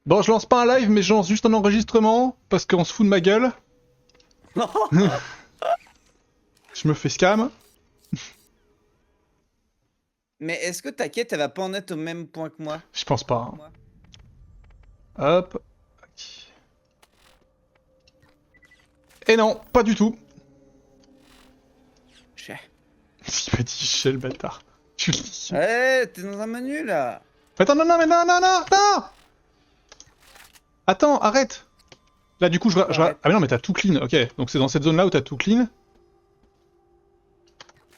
Bon, je lance pas un live, mais je lance juste un enregistrement, parce qu'on se fout de ma gueule. Je me fais scam. Mais est-ce que ta quête, elle va pas en être au même point que moi? Je pense pas. Hein. Hop. Et non, pas du tout. Chais. Il m'a dit chez le bâtard. Tu le dis. Ouais, t'es dans un menu là. Attends, non, non, mais non, non, non, non. Attends, arrête. Là, du coup, Arrête. Ah mais non, mais t'as tout clean. Ok, donc c'est dans cette zone-là où t'as tout clean.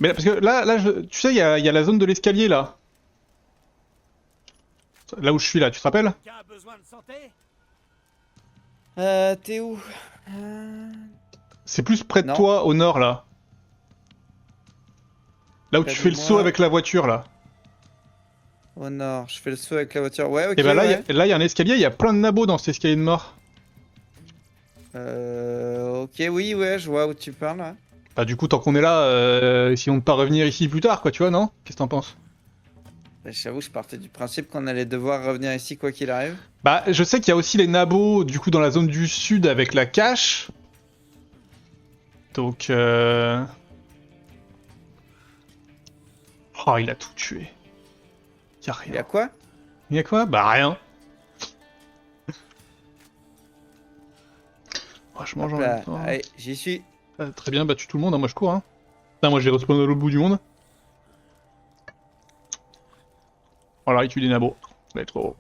Mais là, parce que là, tu sais, il y a la zone de l'escalier, là. Là où je suis, là, tu te rappelles? T'es où? C'est plus près de Non. toi, au nord, là. Là où Près tu de fais le saut moi. avec la voiture, là. Au nord, je fais le saut avec la voiture. Ouais, ok, Et bah là, ouais. là, il y a un escalier, il y a plein de nabots dans cet escalier de mort. Ok, oui, ouais, je vois où tu parles là. Bah du coup, tant qu'on est là, essayons de pas revenir ici plus tard, quoi, tu vois, non? Qu'est-ce que t'en penses? Bah, j'avoue, je partais du principe qu'on allait devoir revenir ici quoi qu'il arrive. Bah, je sais qu'il y a aussi les nabots, du coup, dans la zone du sud avec la cache. Donc, Oh, il a tout tué. Y'a rien. Il y a quoi? Y'a quoi? Bah rien. Oh, je mange Hop en même là, temps. allez, j'y suis. Très bien, battu tout le monde, hein, moi je cours, hein. Putain, moi j'ai respawn à l'autre bout du monde. Voilà, il tue des nabots. Let's go.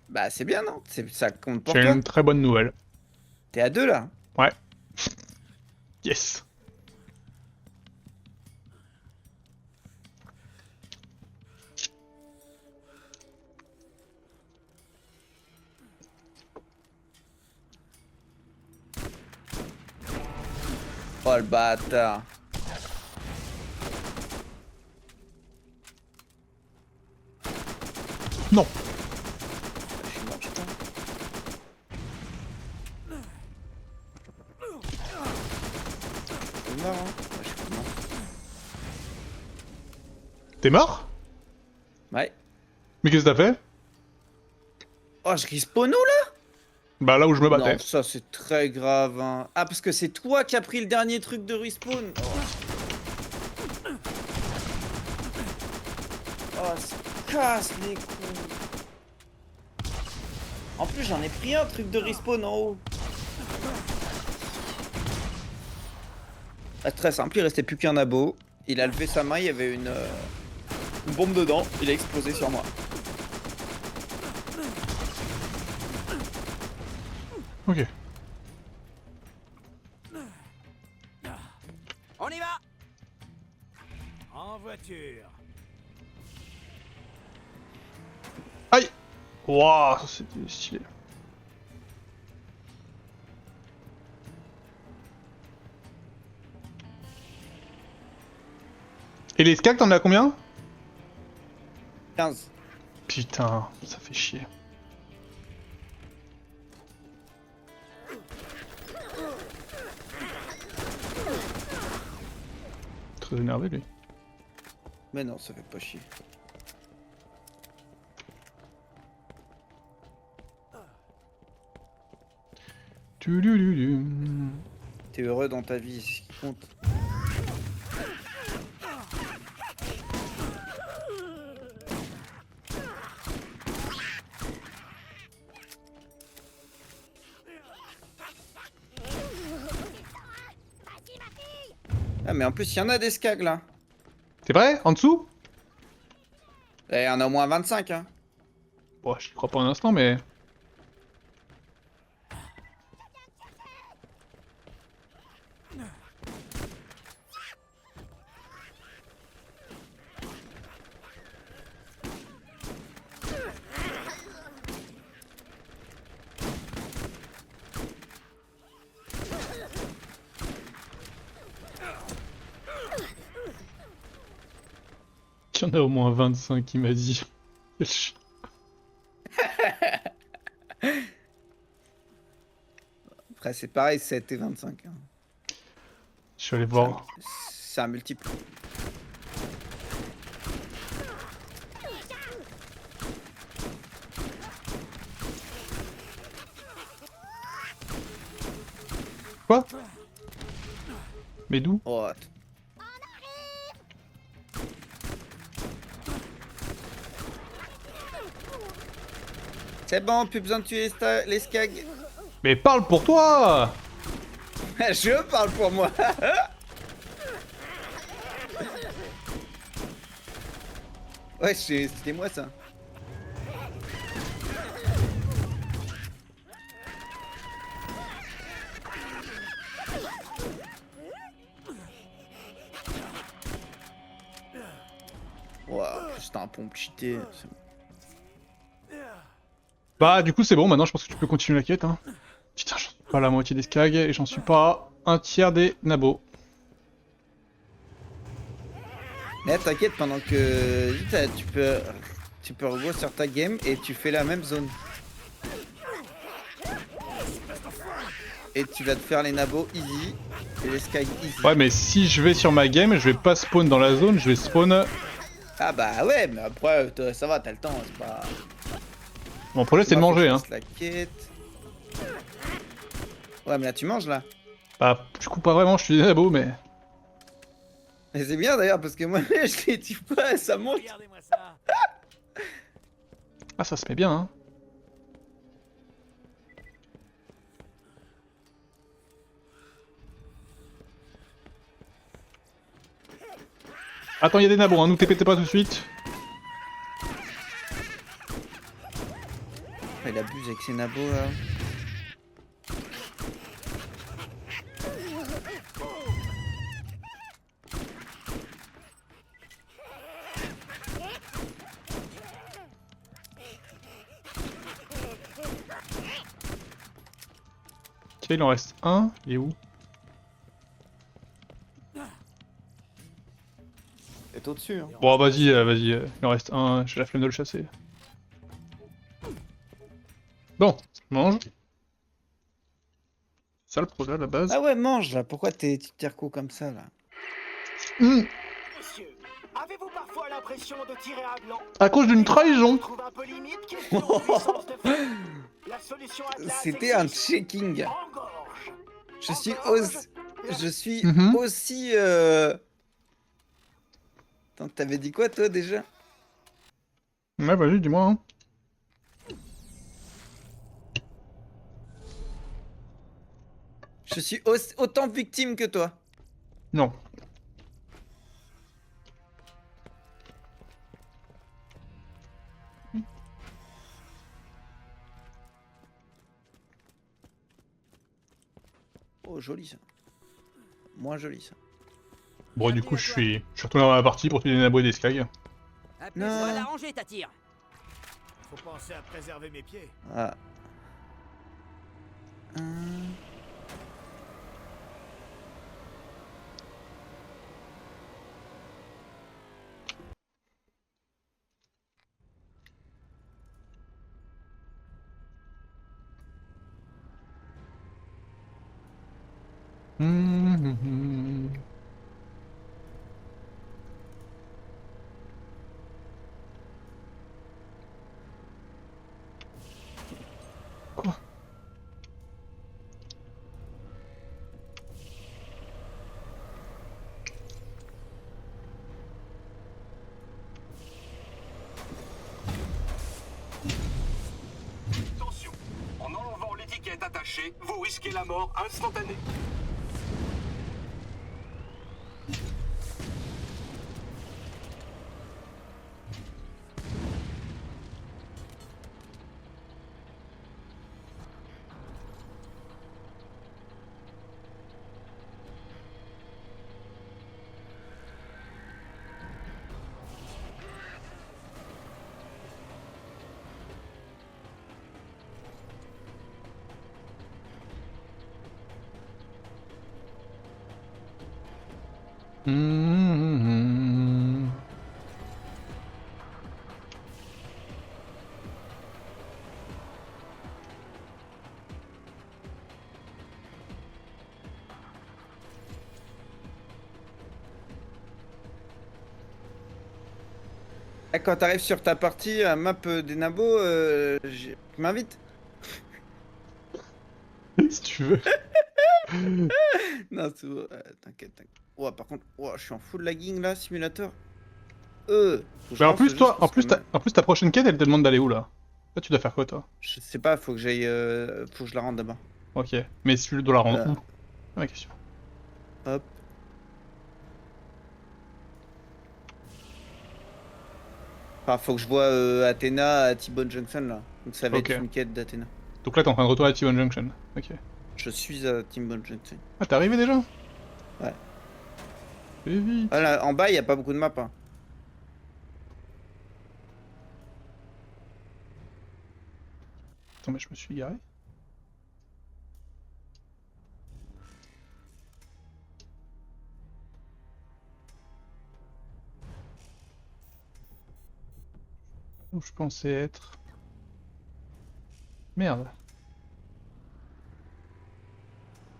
Bah, c'est bien, non? Ça compte pour J'ai toi. une très bonne nouvelle. T'es à 2 là. Ouais. Yes. Oh le bâtard. Non. Je suis mort, je crois. Je suis mort, hein. Ouais, je suis mort. T'es mort? Ouais. Mais qu'est-ce que t'as fait? Oh, je respawn où là? Bah là où je me battais. Non, ça c'est très grave, hein. Ah, parce que c'est toi qui as pris le dernier truc de respawn. Oh, ça casse les couilles. En plus, j'en ai pris un truc de respawn en haut. Ah, très simple, il restait plus qu'un abo. Il a levé sa main, il y avait une bombe dedans. Il a explosé sur moi. Ok. On y va. En voiture. Aïe. Wouah, ça c'était stylé. Et les skags, t'en as combien? 15. Putain, ça fait chier. Très énervé lui. Mais non, ça fait pas chier. Tulululu. T'es heureux dans ta vie, c'est ce qui compte. Ah, mais en plus, il y en a des skags là. C'est vrai? En dessous? Et il y en a au moins 25, hein. Bon, je crois pas un instant, mais... Il y en a au moins 25, il m'a dit. Quel chien. Après, c'est pareil, 7 et 25. Hein. Je suis allé voir. C'est un multiple. Quoi? Mais d'où? Oh. C'est bon, plus besoin de tuer les skags. Mais parle pour toi! Je parle pour moi. Ouais, c'était moi ça. Waouh, c'était un pompe cheaté. Bah du coup c'est bon, maintenant je pense que tu peux continuer la quête. Hein. Putain, j'en suis pas la moitié des skags et j'en suis pas un tiers des nabos. Mais t'inquiète, pendant que tu peux revoir sur ta game et tu fais la même zone. Et tu vas te faire les nabos easy et les skags easy. Ouais mais si je vais sur ma game, je vais pas spawn dans la zone, je vais spawn... Ah bah ouais, mais après ça va, t'as le temps, c'est pas... Mon projet c'est de manger hein. La quête. Ouais mais là tu manges là. Bah du coup pas vraiment, je suis des nabos mais... Et c'est bien d'ailleurs parce que moi je les tue pas, ça monte. Regardez-moi ça. Ah ça se met bien hein. Attends, il y a des nabos, hein, nous TPT pas tout de suite. Il abuse avec ses nabos là. Tiens, il en reste un, il est où? C'est au-dessus. Hein. Bon vas-y, vas-y, il en reste un, j'ai la flemme de le chasser. Bon, je mange. C'est ça le projet à la base. Ah ouais, mange là, pourquoi tu te tires coup comme ça là? Monsieur, avez-vous parfois l'impression de tirer à blanc? À cause d'une trahison. Trouve un peu limite question de puissance de feu. La solution Atlas C'était un existe. checking. Engorge. Je suis Encore aussi... Je suis Mhm. aussi... Attends, t'avais dit quoi toi déjà? Ouais, vas-y, dis-moi. Hein. Je suis autant victime que toi. Non. Oh, joli ça. Moins joli ça. Bon, du coup, je suis retourné dans la partie pour tuer des nabos et des skags. Non. À l'arranger ta tire. Faut penser à préserver mes pieds. Ah. Mhm. Quoi? Attention, en enlevant l'étiquette attachée, vous risquez la mort instantanée. Mhm. Eh, quand t'arrives sur ta partie à map des nabos, tu m'invites? Si tu veux. Non, c'est bon, t'inquiète, t'inquiète. Ouais, par contre, ouais, je suis en full lagging là, simulateur. Faut que je Mais en lance plus, le jeu, toi, parce que en plus, ta prochaine quête, elle te demande d'aller où là? Là, tu dois faire quoi toi? je sais pas, faut que j'aille. Faut que je la rende d'abord. Ok. Mais si tu dois la rendre Euh, où? C'est ma question. Hop. Enfin, faut que je vois Athéna à T-Bone Junction là. Donc ça va Ok. être une quête d'Athéna. Donc là, t'es en train de retourner à T1 Junction. Ok. Je suis à T-Bone Junction. Ah, t'es arrivé déjà? Ouais. Fais vite. Ah, là, en bas, il y a pas beaucoup de maps. Hein. Attends, mais je me suis garé. Où je pensais être. Merde.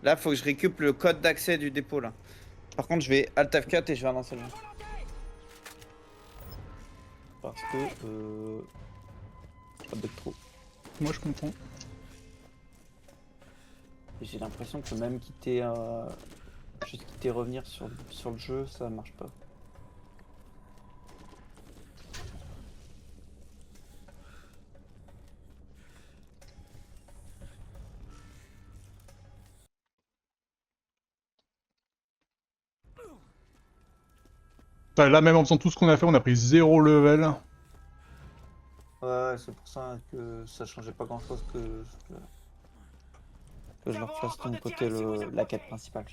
Là, faut que je récupère le code d'accès du dépôt là. Par contre, je vais Alt F4 et je vais relancer le jeu. Parce que. Pas de trop. Moi, je comprends. J'ai l'impression que même quitter. Juste quitter revenir sur le jeu, ça marche pas. Putain, là, même en faisant tout ce qu'on a fait, on a pris 0 level. Ouais, c'est pour ça que ça changeait pas grand chose que je leur fasse de mon côté la quête principale.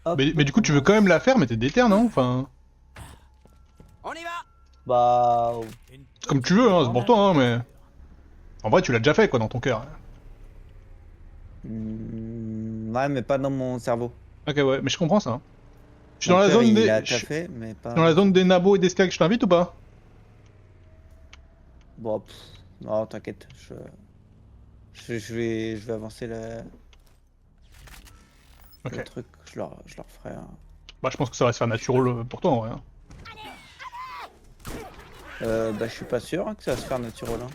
Hop, Mais du coup, tu veux quand même la faire, mais t'es déter, non? Enfin, On y va. Bah. comme tu veux, hein, c'est pour toi, hein, mais. En vrai, tu l'as déjà fait, quoi, dans ton cœur. Ouais, mais pas dans mon cerveau. Ok, ouais, mais je comprends ça. Je suis Mon dans la cœur, zone il des. a Je suis taffé, mais pas. dans la zone des nabos et des skags, je t'invite ou pas? Bon, non, t'inquiète. Je vais avancer le Ok. truc. Je leur ferai un. Bah, je pense que ça va se faire natural pour toi, en vrai. Hein. Bah, je suis pas sûr hein, que ça va se faire naturel. Hein.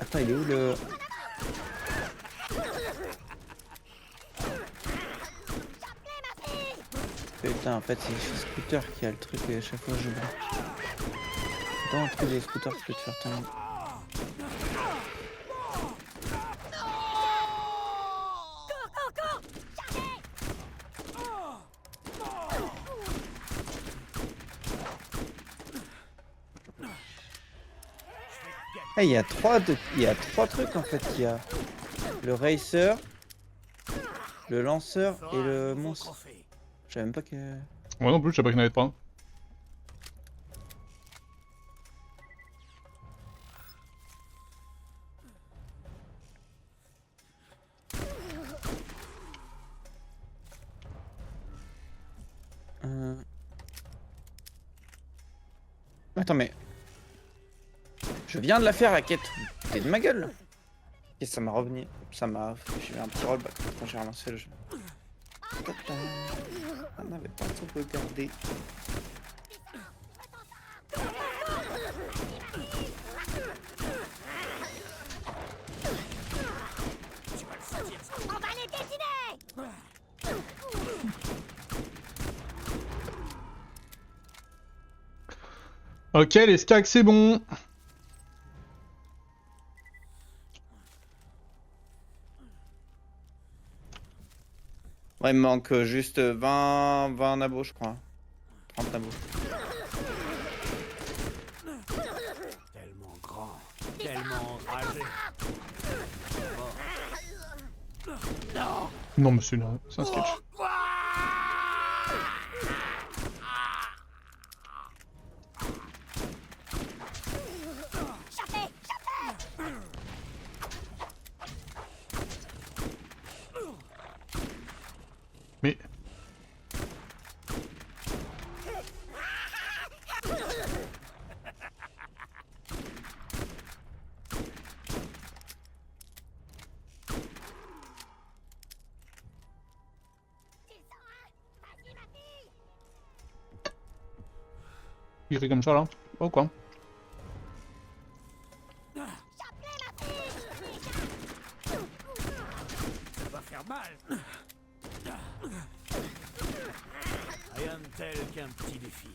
Attends, il est où le. Putain, en fait, c'est chez Scooter qui a le truc et à chaque fois j'oublie. Dans un truc des scooters, tu peux te faire tomber. Ah, il y a trois trucs en fait. Il y a le racer, le lanceur et le monstre. Je savais même pas que. Moi non plus, je sais pas qu'il n'y en avait pas. Attends, mais. Je viens de la faire la quête. T'es de ma gueule. Et ça m'a revenu. Ça m'a. J'ai eu un petit rollback quand j'ai relancé le jeu. On n'avait pas tout regardé. On va les décider. Ok, les skags, c'est bon. Ouais, il me manque juste 20 nabos, je crois. 30 nabos. Tellement grand, tellement enragé. Non, monsieur, non, c'est un sketch. Mais... Il rit comme ça, là? Oh, quoi? faire mal. Rien de tel qu'un petit défi.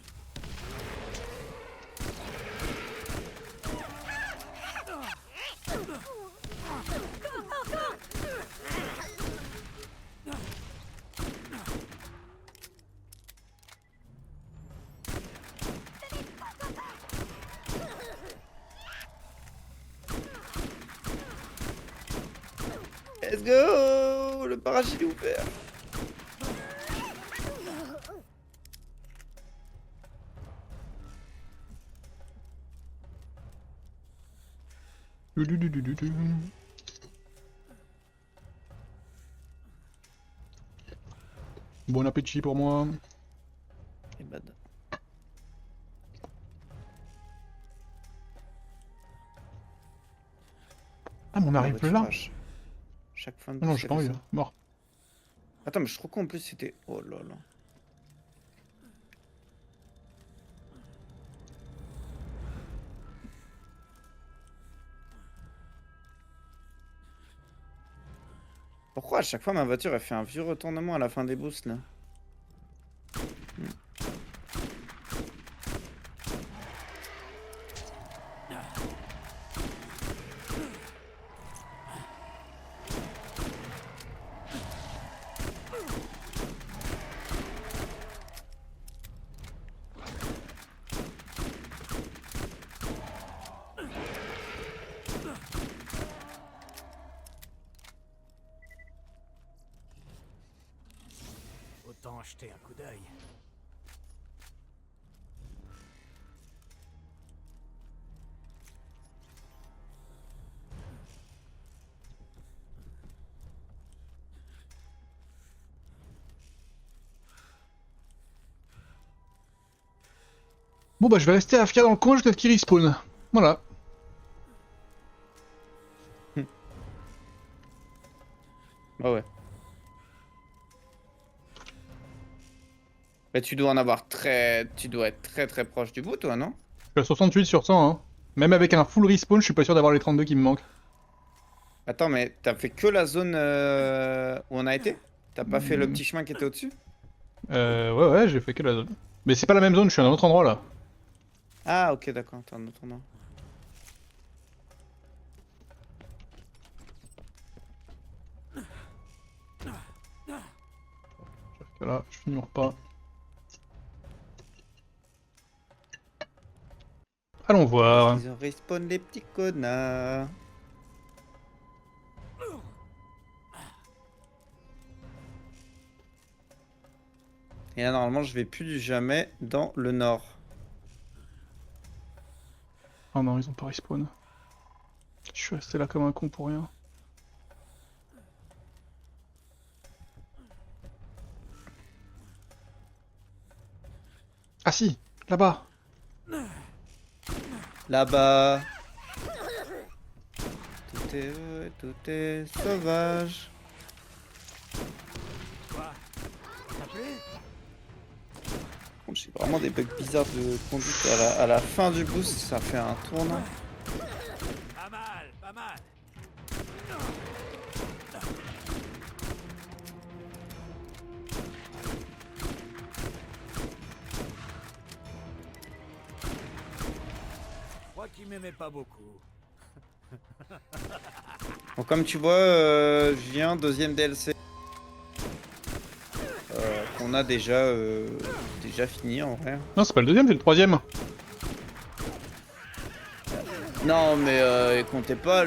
Let's go. Le parachute est ouvert. Du. Bon appétit pour moi. Et bad. Ah, mais on arrive Ah, là. Chaque fin de Ah non, boost, j'ai ça pas fait envie, ça. là. Mort. Attends, mais je trouve qu'en plus c'était. Oh là là. Pourquoi à chaque fois ma voiture elle fait un vieux retournement à la fin des boosts là? Autant jeter un coup d'œil. Bon bah je vais rester AFK dans le coin jusqu'à ce qu'il respawn. Voilà. Ah ouais. Mais tu dois en avoir très. Tu dois être très proche du bout toi, non? Je suis à 68 sur 100, hein. Même avec un full respawn, je suis pas sûr d'avoir les 32 qui me manquent. Attends, mais t'as fait que la zone où on a été? T'as pas fait le petit chemin qui était au-dessus? Ouais, j'ai fait que la zone. Mais c'est pas la même zone, je suis à un autre endroit là. Ah ok d'accord, t'es en attendant. Jusque là, je finis mon repas. Allons voir. Ils ont respawn les petits connards. Et là normalement je vais plus du jamais dans le nord. Oh non, ils ont pas respawn. Je suis resté là comme un con pour rien. Ah si, là-bas. Là-bas. Tout est sauvage. Quoi? T'as appelé? J'ai vraiment des bugs bizarres de conduite à la fin du boost, ça fait un tournant. Pas mal, pas mal. Je crois qu'il m'aimait pas beaucoup. Bon, comme tu vois, je viens, deuxième DLC. Qu'on a déjà fini en vrai. Non, c'est pas le deuxième, c'est le troisième. Non, mais comptez pas,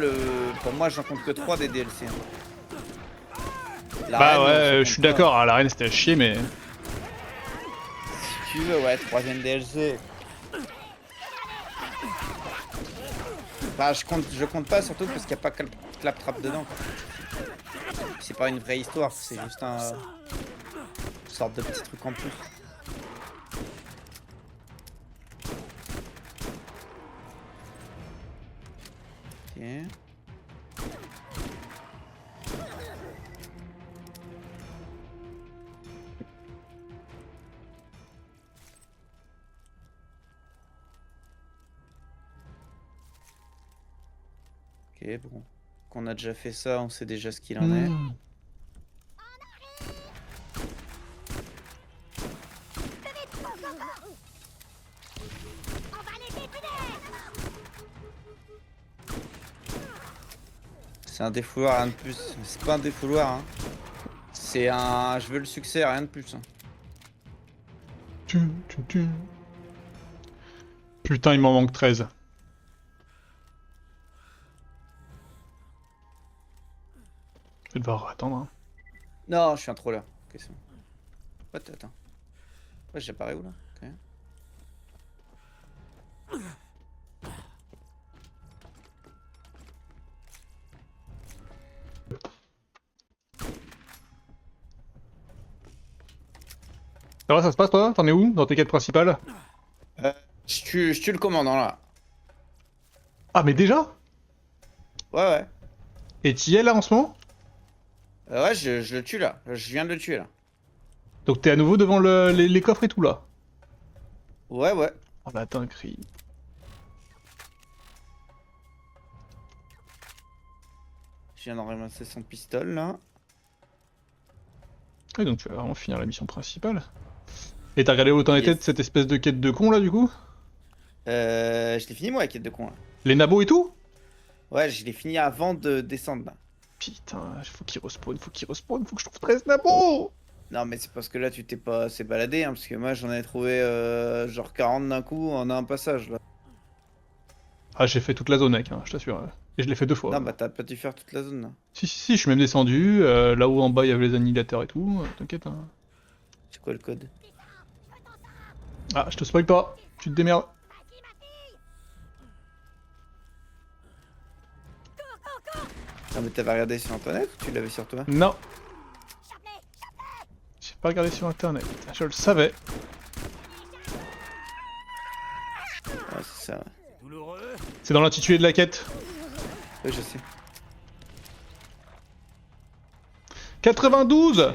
pour moi j'en compte que 3 des DLC. La Bah reine, ouais, je je suis compte pas. d'accord, hein, la reine c'était à chier, mais... Si tu veux, ouais, troisième DLC. Bah, je compte pas surtout parce qu'il n'y a pas Claptrap dedans. Quoi. C'est pas une vraie histoire, c'est juste une sorte de petit truc en plus. Ok. Ok, bon. Qu'on a déjà fait ça, on sait déjà ce qu'il en est. C'est un défouloir, rien de plus. C'est pas un défouloir, hein. C'est un... Je veux le succès, rien de plus. Hein. Putain, il m'en manque 13. Je vais devoir attendre. Hein. Non, je suis un troller. Ok, c'est bon. What, attends. Ouais, j'apparais où là? Ok. Ça va, ça se passe toi? T'en es où dans tes quêtes principales? Je tue le commandant là. Ah mais déjà? Ouais. Et t'y es là en ce moment? Ouais, je le tue là. Je viens de le tuer là. Donc t'es à nouveau devant les coffres et tout là? Ouais. Oh bah attends, cri. Je viens d'en ramasser son pistolet là. Ouais, donc tu vas vraiment finir la mission principale. Et t'as regardé où t'en étais de cette espèce de quête de con là du coup? Je l'ai fini moi la quête de con là. Les nabos et tout? Ouais, je l'ai fini avant de descendre là. Putain, faut qu'il respawn, faut que je trouve 13 nabos! Non mais c'est parce que là tu t'es pas assez baladé hein, parce que moi j'en ai trouvé genre 40 d'un coup en un passage là. Ah j'ai fait toute la zone mec, hein, je t'assure. Et je l'ai fait 2 fois. Non bah t'as pas dû faire toute la zone là. Si, je suis même descendu, là où en bas il y avait les annihilateurs et tout, t'inquiète. Hein. C'est quoi le code? Ah, je te spoil pas, tu te démerdes. Non mais t'avais regardé sur internet ou tu l'avais sur toi? Non. J'ai pas regardé sur internet, je le savais. Ouais c'est ça ouais. C'est dans l'intitulé de la quête. Ouais je sais. 92.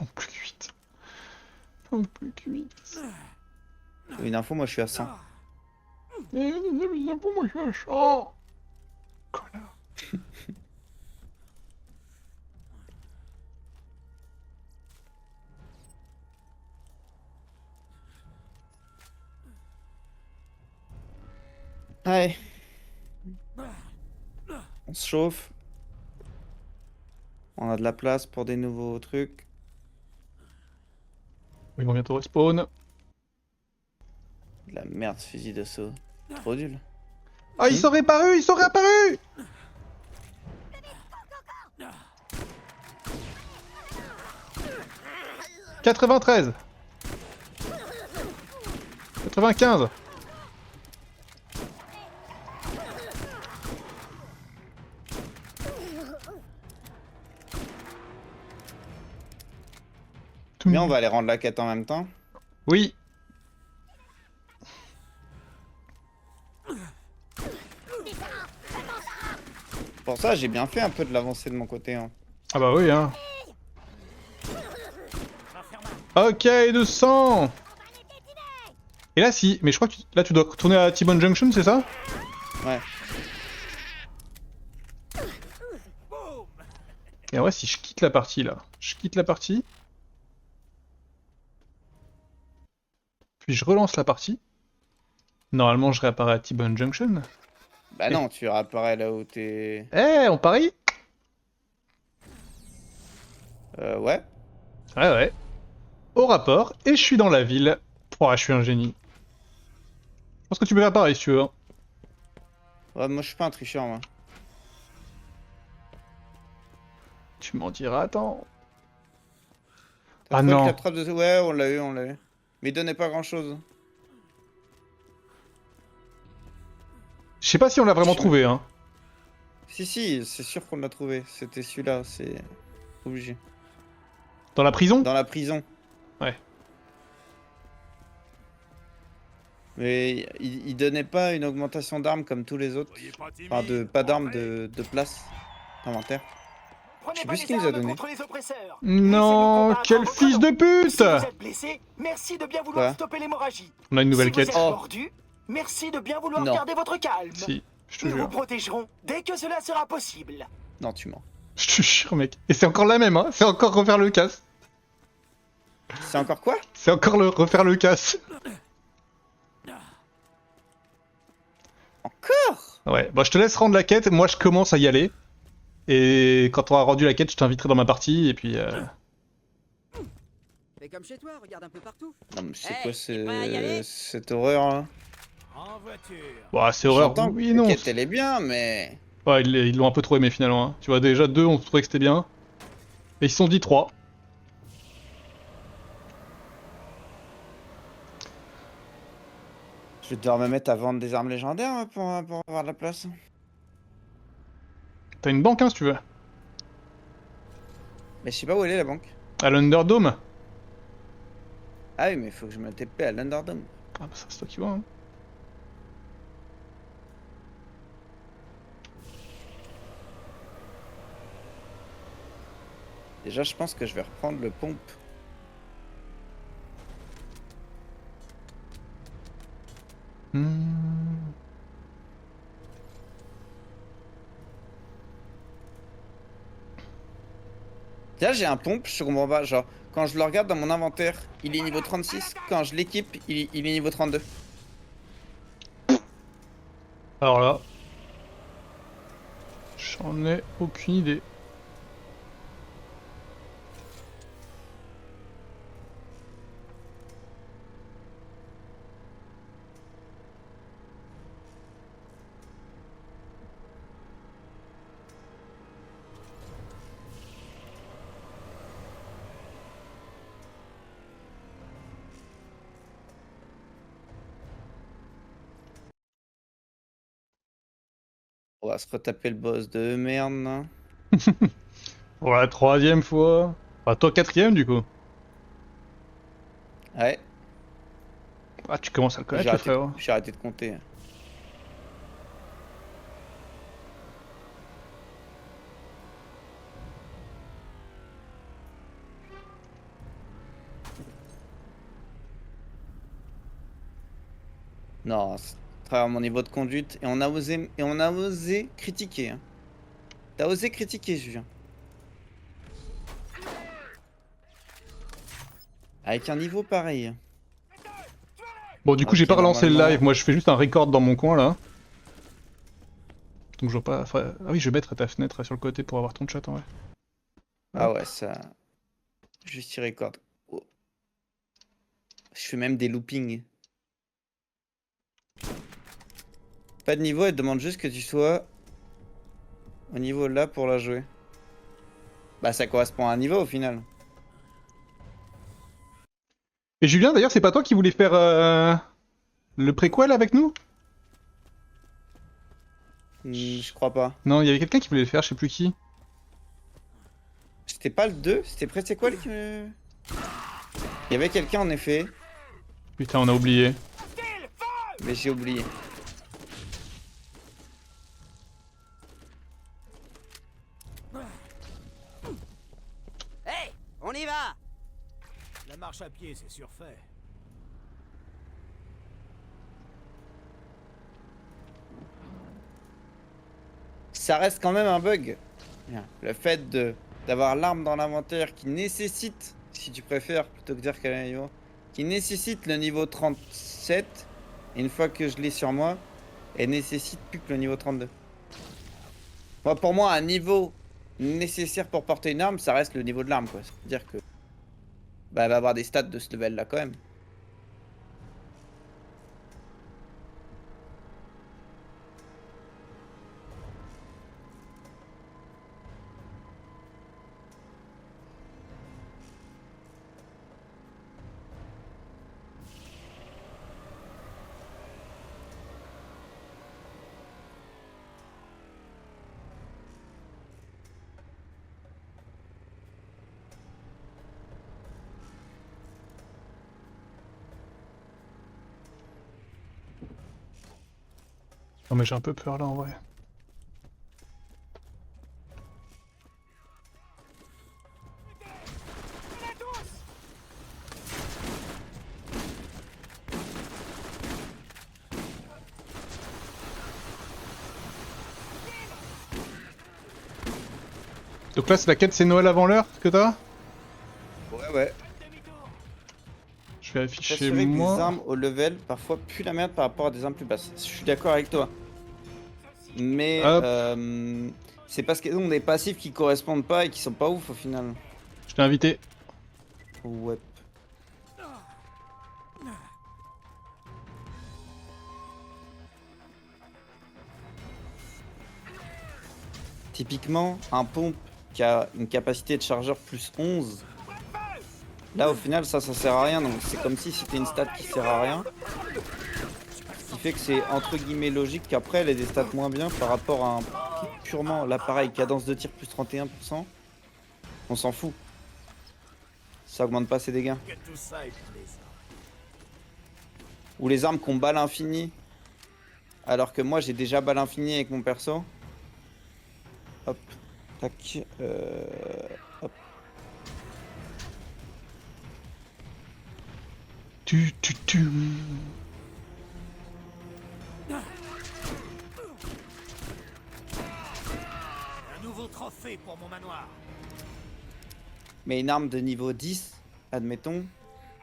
Oh, plus que 8. Oh, plus que 8. Une info moi je suis à 100. Mais moi je suis à chaud. Connard. Allez. On se chauffe. On a de la place pour des nouveaux trucs. Ils vont bientôt respawn. De la merde ce fusil d'assaut. Trop nul. Ah, ils sont réapparus, ils sont réapparus! « 93 » « 95 » Mais on va aller rendre la quête en même temps. Oui. Pour ça j'ai bien fait un peu de l'avancée de mon côté. Hein. Ah bah oui, hein. Ok, 200. Et là, si. Mais je crois que là, tu dois retourner à T-Bone Junction, c'est ça? Ouais. Et en vrai, si je quitte la partie, là. Je quitte la partie. Puis je relance la partie. Normalement, je réapparais à T-Bone Junction. Bah non, tu réapparais là où t'es... Eh, on parie? Ouais. Ouais. Au rapport, et je suis dans la ville. Pouah, je suis un génie. Je pense que tu peux faire pareil si tu veux. Hein. Ouais, moi je suis pas un tricheur, moi. Tu m'en diras, attends. T'as Ah trouvé le non. claptrap de... Ouais, on l'a eu. Mais il donnait pas grand chose. Je sais pas si on l'a vraiment trouvé, hein. Si, c'est sûr qu'on l'a trouvé. C'était celui-là, c'est obligé. Dans la prison? Dans la prison. Ouais. Mais il donnait pas une augmentation d'armes comme tous les autres. Enfin, pas d'armes, de place inventaire. Je sais plus ce qu'il nous a donné. Non, quel fils de pute! Si vous êtes blessé, merci de bien vouloir Quoi? stopper l'hémorragie. On a une nouvelle Si quête. vous êtes mordu, merci de bien vouloir Non. garder votre calme. Si, je te Nous vous jure. protégerons dès que cela sera possible. Non, tu mens. Je te jure, mec. Et c'est encore la même, hein. C'est encore refaire le casse. C'est encore quoi? C'est encore refaire le casse. Encore? Ouais, bah je te laisse rendre la quête, moi je commence à y aller. Et quand on aura rendu la quête, je t'inviterai dans ma partie, et puis... Fais comme chez toi, regarde un peu partout. Non mais c'est Hey, quoi t'es prêt à y aller cette horreur là? En voiture. Bah c'est horreur, J'entends oui que et la non. quête elle est bien, mais... Ouais, ils l'ont un peu trop aimé finalement. Hein. Tu vois, déjà 2, on trouvait que c'était bien. Et ils se sont dit 3. Je vais devoir me mettre à vendre des armes légendaires pour avoir de la place. T'as une banque, hein, si tu veux. Mais je sais pas où elle est la banque. À l'Underdome. Ah oui, mais faut que je me TP à l'Underdome. Ah bah ça, c'est toi qui vois, hein. Déjà, je pense que je vais reprendre le pompe. Hmm. Là, j'ai un pompe, je comprends pas. Genre, quand je le regarde dans mon inventaire, il est niveau 36. Quand je l'équipe, il est niveau 32. Alors là... J'en ai aucune idée. On va se retaper le boss de merde, là. Pour la 3e fois. Enfin, toi 4e du coup. Ouais, Ah, tu commences à le connaître, j'ai le arrêté, frère. j'ai arrêté de compter. Non, c'est à travers mon niveau de conduite. Et on a osé critiquer. Hein. T'as osé critiquer, Julien. Avec un niveau pareil. Bon, du coup, Ok, j'ai pas relancé le normalement- live. Moi, je fais juste un record dans mon coin, là. Donc, je vois pas... Enfin... Ah oui, je vais mettre ta fenêtre sur le côté pour avoir ton chat, en vrai. Ah ouais, ça... Juste y record. Oh. Je fais même des loopings. Pas de niveau, elle demande juste que tu sois au niveau là pour la jouer. Bah ça correspond à un niveau au final. Et Julien, d'ailleurs, c'est pas toi qui voulais faire le préquel avec nous? Je crois pas. Non, il y avait quelqu'un qui voulait le faire, je sais plus qui. C'était pas le 2, c'était presque c'est quoi qui me... Il y avait quelqu'un en effet, Putain, on a oublié. mais j'ai oublié. Hey, on y va. La marche à pied, c'est surfait. Ça reste quand même un bug. Le fait d'avoir l'arme dans l'inventaire qui nécessite, si tu préfères, plutôt que dire qu'elle est à niveau, qui nécessite le niveau 37, et une fois que je l'ai sur moi, elle nécessite plus que le niveau 32. Moi, pour moi, un niveau nécessaire pour porter une arme, ça reste le niveau de l'arme, quoi. C'est-à-dire que bah, elle va avoir des stats de ce level-là quand même. Non, mais j'ai un peu peur là en vrai. Donc là, c'est la quête, c'est Noël avant l'heure que t'as? Ouais, ouais. Je vais afficher S'assurer que moi. les armes au level parfois puent la merde par rapport à des armes plus basses. Je suis d'accord avec toi. Mais Hop. c'est parce qu'ils ont des passifs qui correspondent pas et qui sont pas ouf au final. Je t'ai invité. Ouais. Typiquement, un pompe qui a une capacité de chargeur plus 11. Là au final ça sert à rien, donc c'est comme si c'était une stat qui sert à rien. Ce qui fait que c'est entre guillemets logique qu'après elle ait des stats moins bien par rapport à un qui est purement l'appareil cadence de tir plus 31%. On s'en fout. Ça augmente pas ses dégâts. Que tout ça est plaisant. Ou les armes qui ont balle infinie. Alors que moi j'ai déjà balle infinie avec mon perso. Hop. Tac. Hop. Tu. Un nouveau trophée pour mon manoir. Mais une arme de niveau 10, admettons,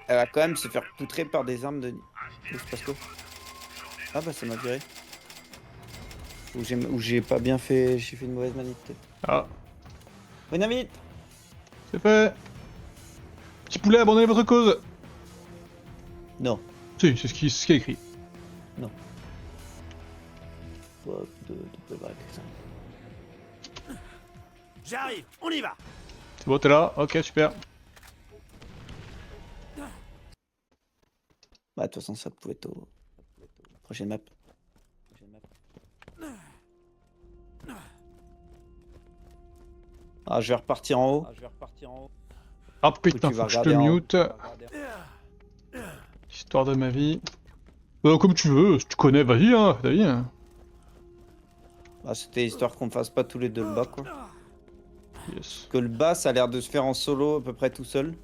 elle va quand même se faire poutrer par des armes de... Où se passe quoi? Ah bah ça m'a viré. Ou j'ai pas bien fait... J'ai fait une mauvaise manip peut-être. Ah, Bonne invite. c'est fait. Petit poulet, abandonnez votre cause. Non. Si, c'est ce qui est écrit. Pas de blague, ça. J'arrive, on y va. C'est bon, t'es là? Ok, super. Bah de toute façon ça pouvait être au... Prochaine map. Ah je vais repartir en haut. Ah putain, tu faut vas que je te regarder en haut. mute. Histoire de ma vie. Comme tu veux, si tu connais, vas-y, hein, ta vie. Hein. Bah c'était histoire qu'on fasse pas tous les deux le bas quoi. Yes. Que le bas ça a l'air de se faire en solo à peu près tout seul.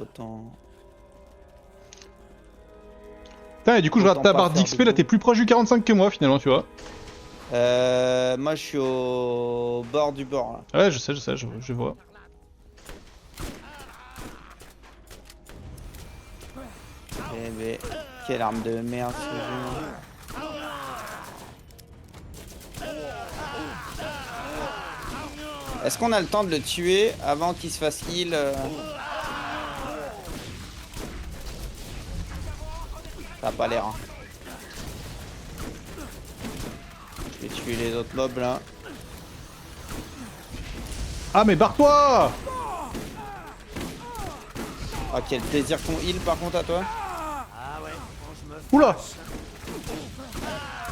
Autant... Putain, et du coup, je Autant rate ta pas barre faire d'XP, de là, coup. t'es plus proche du 45 que moi, finalement, tu vois. Moi je suis au bord du bord là. Ouais, je sais, je vois. Eh mais quelle arme de merde ce jeu. Est-ce qu'on a le temps de le tuer avant qu'il se fasse heal Ça a pas l'air. Hein. Je vais tuer les autres mobs là. Ah, mais barre-toi! Ah quel plaisir qu'on heal par contre à toi. Ah ouais, quand je me Oula!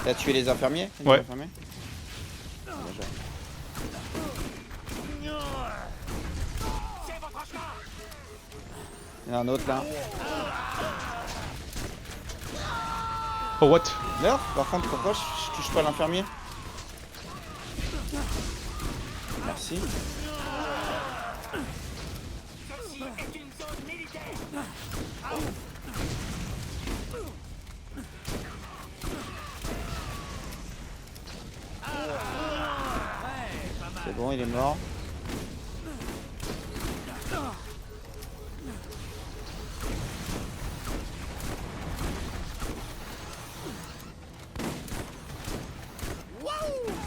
T'as tué les infirmiers? Ouais. Infirmiers Bien joué. Il y en a un autre là. Oh, what? Meurs. Par contre, pourquoi je touche pas l'infirmier? Merci. C'est bon, il est mort.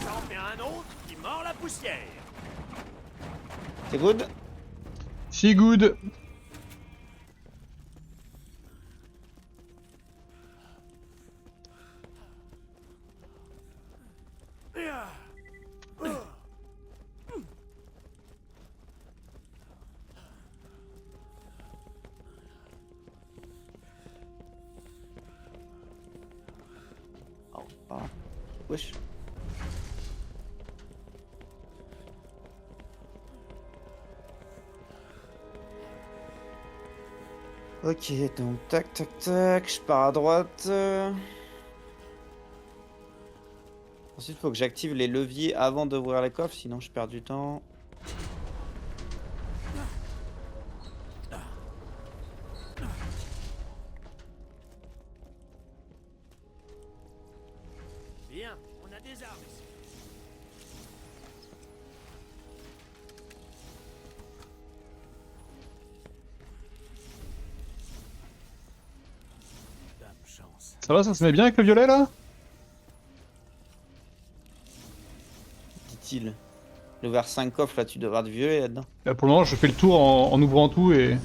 J'en fais un autre qui mord la poussière. C'est good? Si good! Ah. Wesh. Ok, donc tac tac tac, je pars à droite. Ensuite, il faut que j'active les leviers avant d'ouvrir les coffres, sinon je perds du temps. Bien, on a des armes ici. Dame chance. Ça va, ça se met bien avec le violet, là? style. J'ai ouvert 5 coffres, là, tu devras te violer là-dedans. Là, pour le moment, je fais le tour en ouvrant tout et...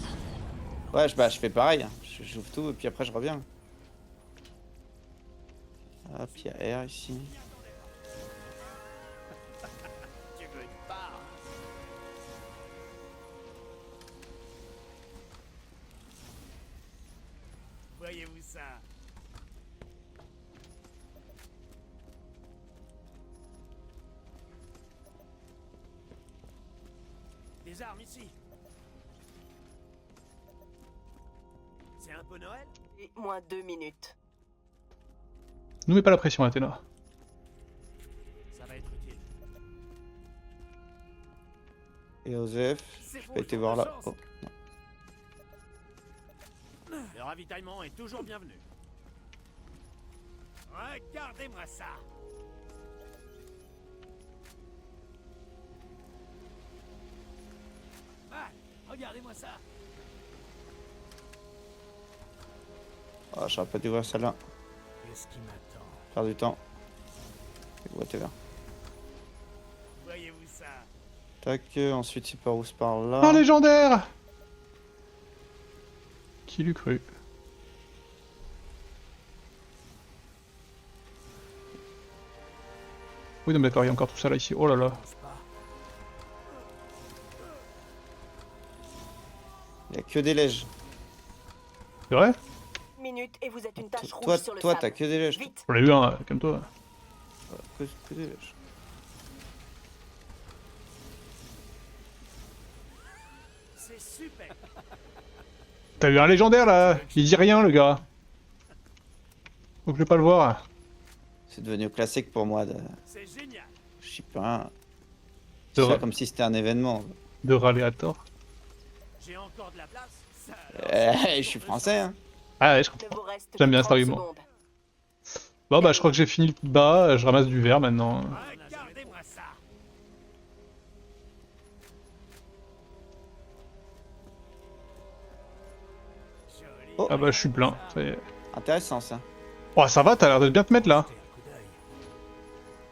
Ouais, je fais pareil. Hein. J'ouvre tout et puis après, je reviens. Hop, il y a R ici. Tu veux une part? Voyez-vous ça? Des armes ici. C'est un peu Noël? Et moins 2 minutes. Nous mets pas la pression, Athéna. Ça va être utile. Et Osef, C'est je bon, peux été je voir prends là. la Oh. Le ravitaillement est toujours bienvenu. Regardez-moi ça. Ah, regardez-moi ça. Ah, j'aurais pas dû ouvrir celle-là. Qu'est-ce qui m'attend? Faire du temps. Whatever. Voyez-vous ça? Tac, ensuite c'est par où? C'est par là. Un légendaire! Qui l'eût cru? Oui, non, mais d'accord, il y a encore tout ça là ici. Oh là là. Pense pas. Il y a que des lèges. C'est vrai? Minute et vous êtes une tache rouge Toi, sur le toi, sable. t'as que des lèges. Vite. J'en ai eu un, calme-toi. Que des lèges. C'est super. T'as eu un légendaire là? Il dit rien le gars. Donc je vais pas le voir. C'est devenu classique pour moi. C'est génial. Je sais pas. De C'est ra- comme si c'était un événement. De râler à tort. J'ai encore de la place. Ça, alors, Je suis français, hein. Ah ouais, je comprends. Il vous reste J'aime bien que cet 30 argument. secondes. Bon bah je crois que j'ai fini le petit bas, je ramasse du verre maintenant. regardez-moi ça. Joli. Oh. Ah bah je suis plein, ça y est. Intéressant ça. Oh ça va, t'as l'air de bien te mettre là. Jetez un coup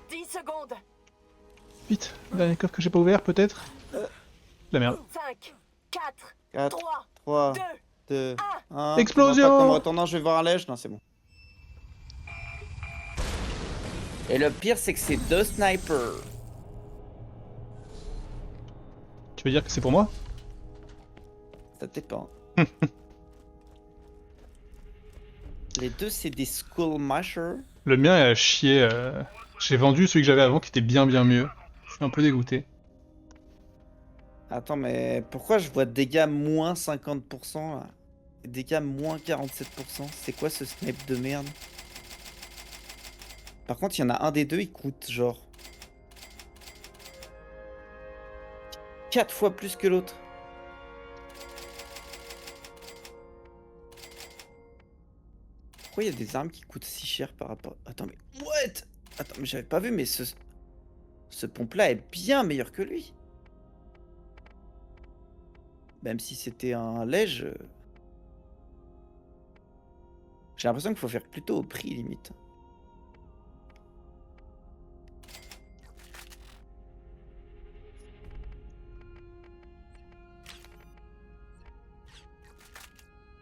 d'œil. 10 secondes. Vite, dernier coffre que j'ai pas ouvert peut-être. La merde. 5, 4, 4, 3, 3, 2. 2, 1. Explosion. En retournant, je vais voir un lège. Non, c'est bon. Et le pire, c'est que c'est 2 snipers. Tu veux dire que c'est pour moi? Ça dépend. Les deux, c'est des Skull Mashers. Le mien est à chier. J'ai vendu celui que j'avais avant qui était bien mieux. Je suis un peu dégoûté. Attends, mais pourquoi je vois dégâts moins 50% là? Et dégâts moins 47%? C'est quoi ce snipe de merde? Par contre, il y en a un des deux, il coûte genre 4 fois plus que l'autre. Pourquoi il y a des armes qui coûtent si cher par rapport... Attends, mais... What? Attends, mais j'avais pas vu, mais ce pompe-là est bien meilleur que lui. Même si c'était un lège... J'ai l'impression qu'il faut faire plutôt au prix, limite.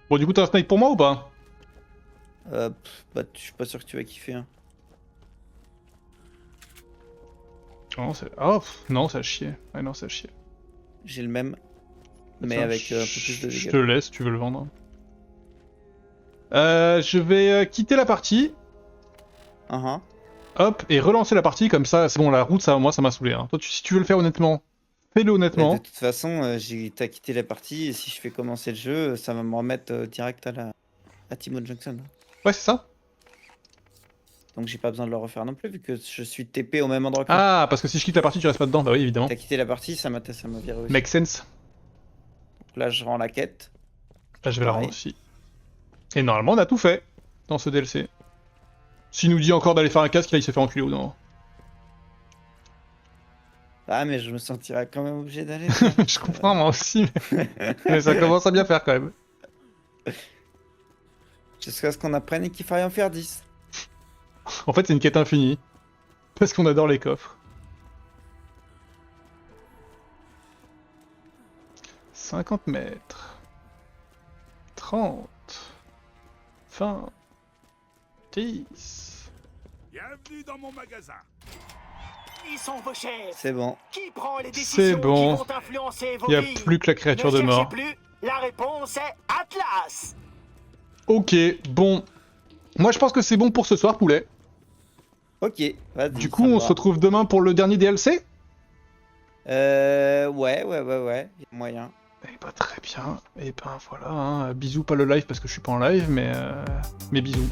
Bon du coup t'as un snipe pour moi ou pas? Bah, je suis pas sûr que tu vas kiffer. Hein. Non, c'est... Oh non, ça a chier. Ouais non, ça a chier. J'ai le même, mais Tiens, avec un peu plus de Je dégâts. te laisse, si tu veux le vendre. Je vais quitter la partie, Uh-huh. hop, et relancer la partie, comme ça, c'est bon, la route, ça, moi, ça m'a saoulé. Hein. Toi, si tu veux le faire honnêtement, fais-le Mais honnêtement. de toute façon, t'as quitté la partie et si je fais commencer le jeu, ça va me remettre direct à Timon Junction. Ouais, c'est ça. Donc j'ai pas besoin de le refaire non plus vu que je suis TP au même endroit que Ah, parce que si je quitte la partie, tu restes pas dedans. Bah oui, évidemment. T'as quitté la partie, ça m'a viré aussi. Make sense. Donc là, je rends la quête. Là, je vais la Pareil. rendre aussi. Et normalement, on a tout fait dans ce DLC. S'il nous dit encore d'aller faire un casque, là, il se fait enculer ou non. Ah, mais je me sentirais quand même obligé d'aller. Je comprends, moi aussi, mais ça commence à bien faire quand même. Jusqu'à ce qu'on apprenne qu'il faille en faire 10. En fait, c'est une quête infinie. Parce qu'on adore les coffres. 50 mètres. 30. 20. 10. Bienvenue dans mon magasin. Qui sont vos chefs? C'est bon. Qui prend les C'est décisions bon. qui vont influencer vos Il n'y a vies? plus que la créature Ne de cherchez mort. plus. La réponse est Atlas. Ok, bon. Moi je pense que c'est bon pour ce soir, poulet. Ok, vas-y. Du coup, ça me on va. se retrouve demain pour le dernier DLC. Ouais, y a moyen. Eh bah très bien. Et ben voilà, hein. Bisous, pas le live parce que je suis pas en live, mais bisous.